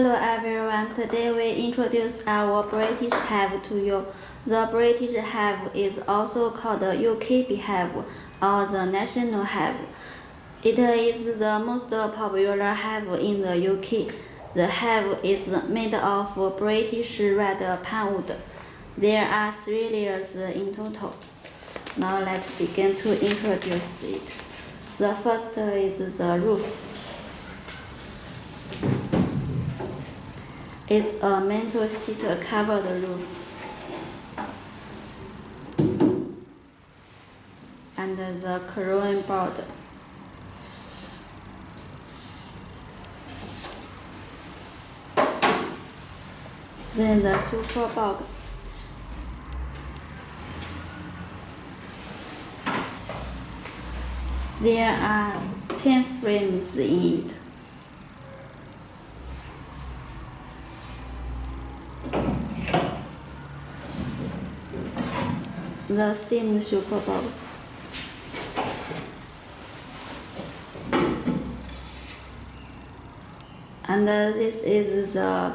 Hello everyone, today we introduce our British hive to you. The British hive is also called the UK beehive or the National Hive. It is the most popular hive in the UK. The hive is made of British red pine wood. There are 3 layers in total. Now let's begin to introduce it. The first is the roof. It's a metal sheet covered roof. And the crown board. Then the super box. There are 10 frames in it. The same super box. And this is the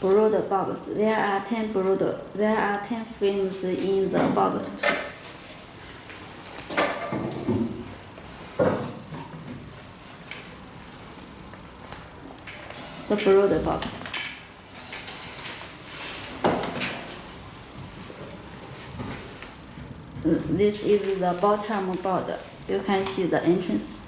brood box. There are 10 brood. There are 10 frames in the box too. The brood box. This is the bottom board. You can see the entrance.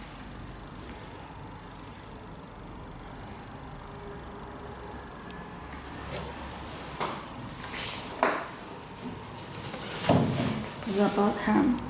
The bottom.